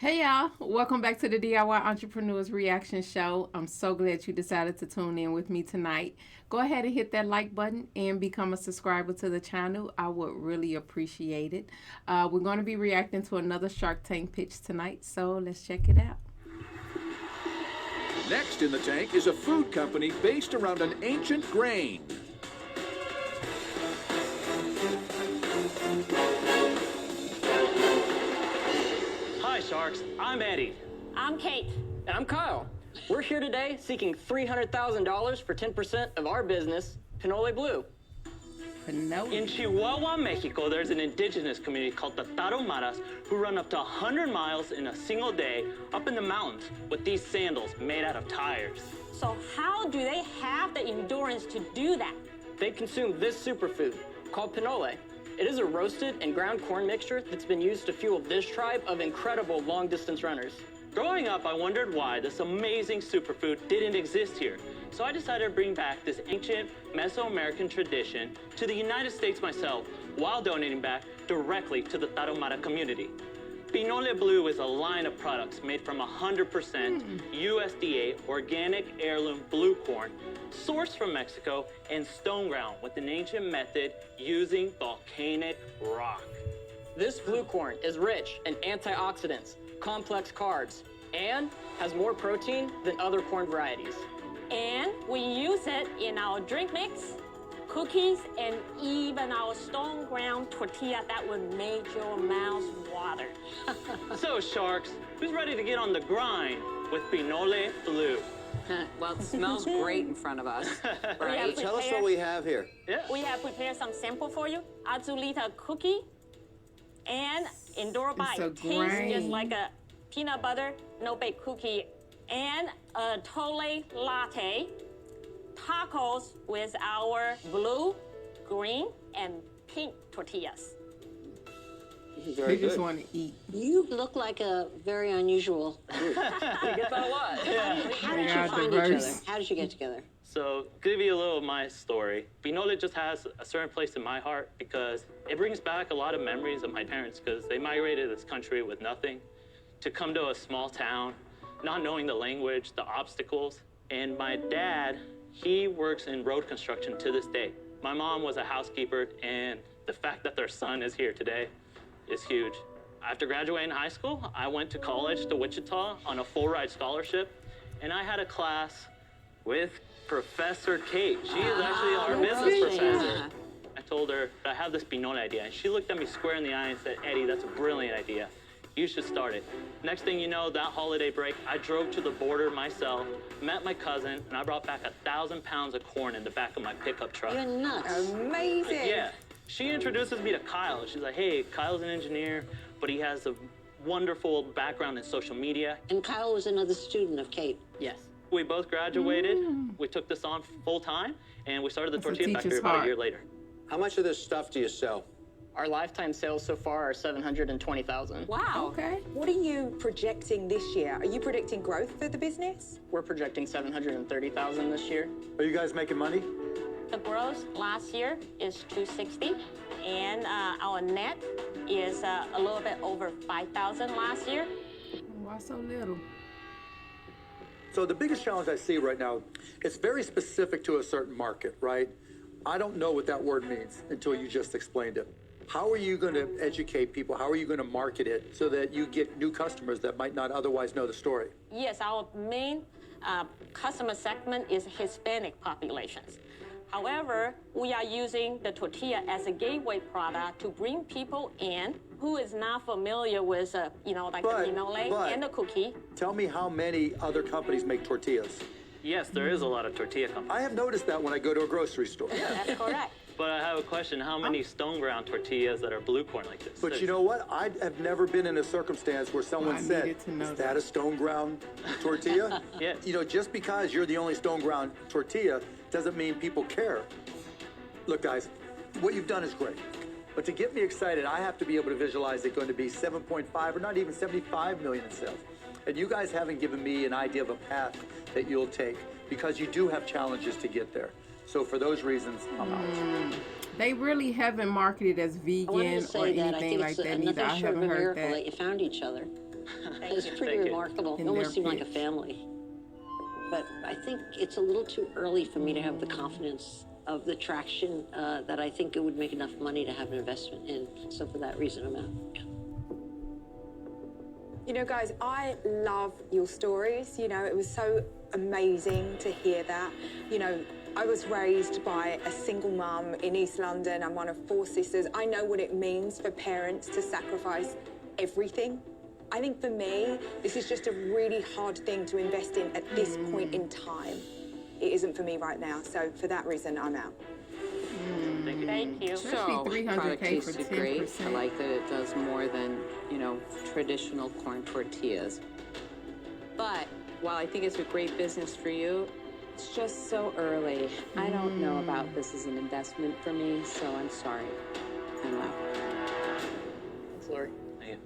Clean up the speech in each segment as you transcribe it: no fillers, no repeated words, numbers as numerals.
Hey y'all, welcome back to the DIY Entrepreneurs Reaction Show. I'm so glad you decided to tune in with me tonight. Go ahead and hit that like button and become a subscriber to the channel. I would really appreciate it. We're going to be reacting to another Shark Tank pitch tonight, so let's check it out. Next in the tank is a food company based around an ancient grain. Hi Sharks, I'm Eddie. I'm Kate. And I'm Kyle. We're here today seeking $300,000 for 10% of our business, PinoleBlue. In Chihuahua, Mexico, there's an indigenous community called the Tarahumaras who run up to 100 miles in a single day up in the mountains with these sandals made out of tires. So how do they have the endurance to do that? They consume this superfood called pinole. It is a roasted and ground corn mixture that's been used to fuel this tribe of incredible long-distance runners. Growing up, I wondered why this amazing superfood didn't exist here. So I decided to bring back this ancient Mesoamerican tradition to the United States myself while donating back directly to the Tarahumara community. PinoleBlue is a line of products made from 100% USDA organic heirloom blue corn, sourced from Mexico and stone ground with an ancient method using volcanic rock. This blue corn is rich in antioxidants, complex carbs, and has more protein than other corn varieties. And we use it in our drink mix, cookies, and even our stone ground tortilla that would make your mouth water. So Sharks, who's ready to get on the grind with PinoleBlue? Well, it smells great in front of us. Right? Tell us what we have here. Yeah. We have prepared some sample for you. Azulita cookie and Enduro Bite. a Tastes grain. just like a peanut butter, no bake cookie. And a tole latte. Tacos with our blue, green, and pink tortillas. They just want to eat. You look like a very unusual group. We get that a lot. How did They you are find each other? diverse. How did you get together? So, give you a little of my story. Pinole just has a certain place in my heart because it brings back a lot of memories of my parents because they migrated to this country with nothing to come to a small town, not knowing the language, the obstacles. And my dad, he works in road construction to this day. My mom was a housekeeper, and the fact that their son is here today is huge. After graduating high school, I went to college to Wichita on a full ride scholarship, and I had a class with Professor Kate. She is actually our business professor. I told her I have this Pinole idea, and she looked at me square in the eye and said, Eddie, that's a brilliant idea. You should start it. Next thing you know, that holiday break, I drove to the border myself, met my cousin, and I brought back 1,000 pounds of corn in the back of my pickup truck. You're nuts. Amazing. Yeah. She introduces me to Kyle. She's like, hey, Kyle's an engineer, but he has a wonderful background in social media. And Kyle was another student of Kate. Yes. We both graduated. We took this on full time, and we started the That's a tortilla factory teacher's about a heart. year later. How much of this stuff do you sell? Our lifetime sales so far are $720,000. Wow. Okay. What are you projecting this year? Are you predicting growth for the business? We're projecting $730,000 this year. Are you guys making money? The gross last year is $260, and our net is a little bit over $5,000 last year. Why so little? So the biggest challenge I see right now, it's very specific to a certain market, right? I don't know what that word means until you just explained it. How are you going to educate people? How are you going to market it so that you get new customers that might not otherwise know the story? Yes, our main customer segment is Hispanic populations. However, we are using the tortilla as a gateway product to bring people in who is not familiar with, like the pinole and the cookie. Tell me how many other companies make tortillas. Yes, there is a lot of tortilla companies. I have noticed that when I go to a grocery store. That's correct. But I have a question. How many stone ground tortillas that are blue corn like this? But you know what? I have never been in a circumstance where someone I said, needed to know is that a stone ground tortilla? Yes. You know, just because you're the only stone ground tortilla doesn't mean people care. Look, guys, what you've done is great. But to get me excited, I have to be able to visualize it going to be 7.5 or not even 75 million in sales. And you guys haven't given me an idea of a path that you'll take because you do have challenges to get there. So for those reasons, I'm out. They really haven't marketed as I wanted to vegan or say that I anything think like it's that nothing either. I short of a haven't heard miracle that that. you found each other. It's pretty Thank you. remarkable. It In almost their seemed like a pitch. family. But I think it's a little too early for me to have the confidence of the traction that I think it would make enough money to have an investment in. So for that reason, I'm out. You know, guys, I love your stories. You know, it was so amazing to hear that. You know, I was raised by a single mum in East London. I'm one of 4 sisters. I know what it means for parents to sacrifice everything. I think for me, this is just a really hard thing to invest in at this point in time. It isn't for me right now. So for that reason, I'm out. Thank you. Especially 300K product for tasted great. 10%. I like that it does more than, you know, traditional corn tortillas. But while I think it's a great business for you, it's just so early. I don't know about this as an investment for me, so I'm sorry. I'm out. Thanks, Lori. Thank you.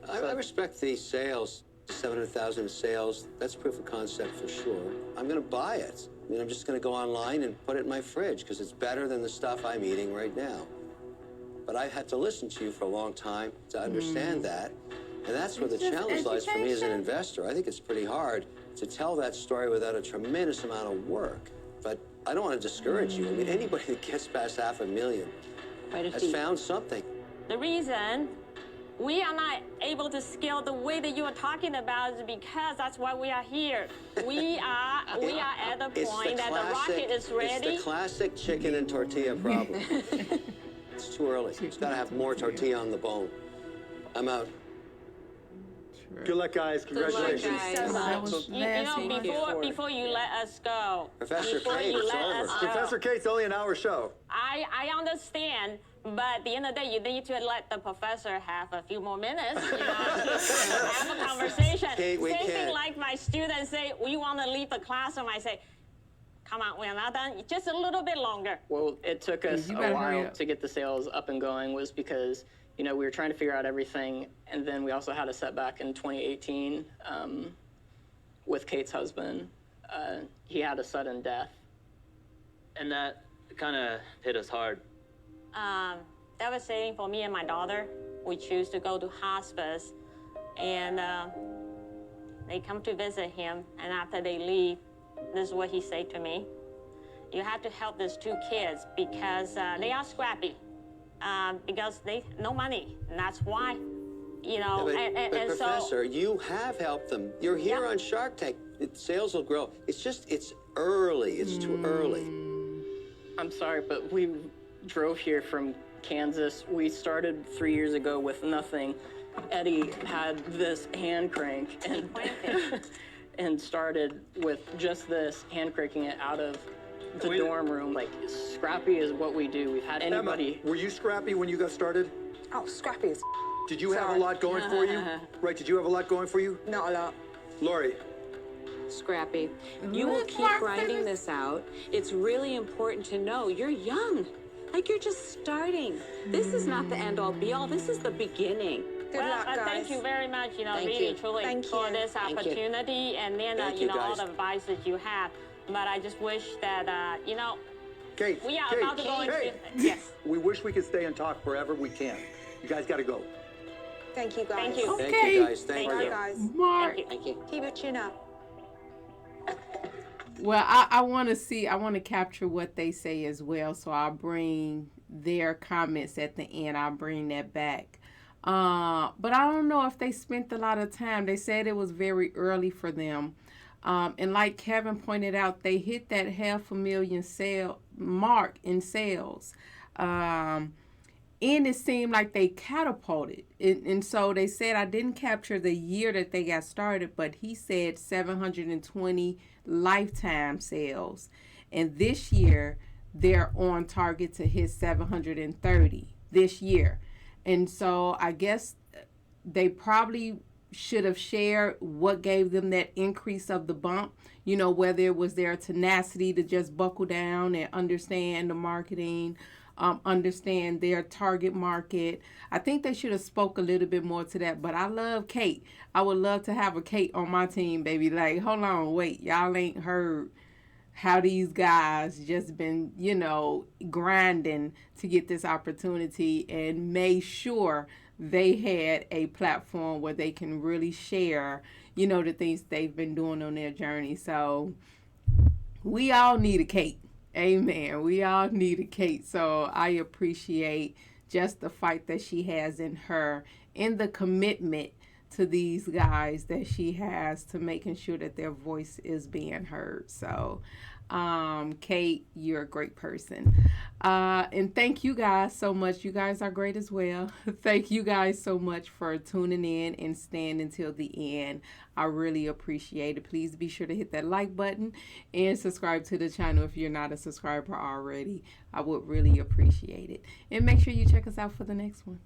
I respect the sales, 700,000 in sales. That's proof of concept for sure. I'm going to buy it. I mean, I'm just going to go online and put it in my fridge because it's better than the stuff I'm eating right now. But I've had to listen to you for a long time to understand that. And that's where the It's just challenge lies for me as an education. investor. I think it's pretty hard to tell that story without a tremendous amount of work. But I don't want to discourage you. I mean, anybody that gets past $500,000 Quite a has feat. found something. The reason we are not able to scale the way that you are talking about is because that's why we are here. We are at the point that the rocket is ready. It's the classic chicken and tortilla problem. It's too early. It's got to have more tortilla on the bone. I'm out. Good luck, guys. Congratulations. guys. So That much. was You last know, month. before you let us go, Professor before Kate, you it's let over. us go, Professor Kate's only an hour show. I understand, but at the end of the day, you need to let the professor have a few more minutes, you know, to have a conversation. Kate, we Same thing can't. like my students say, we want to leave the classroom. I say, come on, we're not done. Just a little bit longer. Well, it took us You a better hurry while up. to get the sales up and going was because, you know, we were trying to figure out everything. And then we also had a setback in 2018 with Kate's husband. He had a sudden death. And that kind of hit us hard. Devastating for me and my daughter. We choose to go to hospice, and they come to visit him, and after they leave, this is what he said to me. You have to help these 2 kids because they are scrappy, because they no money, and that's why, you know, But and Professor, you have helped them. You're here Yeah. on Shark Tank. Sales will grow. It's just, it's early. It's too early. I'm sorry, but we drove here from Kansas. We started 3 years ago with nothing. Eddie had this hand crank and and started with just this, hand cranking it out of the dorm room. Like, scrappy is what we do. We've had anybody. Emma, were you scrappy when you got started? Oh, scrappy as Did you have a Sorry. lot going for you? Right, did you have a lot going for you? not a lot. Lori, Scrappy. You will keep grinding this out. It's really important to know you're young. Like, you're just starting. This is not the end all be all. This is the beginning. Good luck, guys. thank you very much, you know, Thank really, you. truly, Thank for you. this Thank you. opportunity, and then, Thank you you, know, all guys. the advice that you have. But I just wish that, you know, Kate, we are Kate, about to go into, Kate. yes. We wish we could stay and talk forever. We can't. You guys got to go. Thank you, guys. Thank you. Thank Okay. you, guys. Thank Bye, you. guys. Mark. Thank you. Thank you. Keep your chin up. Well, I want to capture what they say as well. So I'll bring their comments at the end. I'll bring that back. But I don't know if they spent a lot of time. They said it was very early for them. And like Kevin pointed out, they hit that $500,000 mark in sales. And it seemed like they catapulted. And so they said, I didn't capture the year that they got started, but he said 720 lifetime sales. And this year, they're on target to hit 730 this year. And so I guess they probably should have shared what gave them that increase of the bump, you know, whether it was their tenacity to just buckle down and understand the marketing, understand their target market. I think they should have spoke a little bit more to that, but I love Kate. I would love to have a Kate on my team, baby. Like, hold on, wait, y'all ain't heard how these guys just been, you know, grinding to get this opportunity and made sure they had a platform where they can really share, you know, the things they've been doing on their journey. So we all need a Kate. Amen. We all need a Kate. So I appreciate just the fight that she has in her and the commitment to these guys that she has to making sure that their voice is being heard. So Kate, you're a great person. And thank you guys so much. You guys are great as well. Thank you guys so much for tuning in and staying until the end. I really appreciate it. Please be sure to hit that like button and subscribe to the channel if you're not a subscriber already. I would really appreciate it. And make sure you check us out for the next one.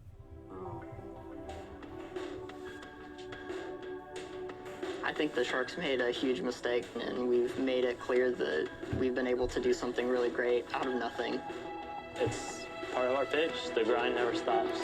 I think the Sharks made a huge mistake, and we've made it clear that we've been able to do something really great out of nothing. It's part of our pitch. The grind never stops.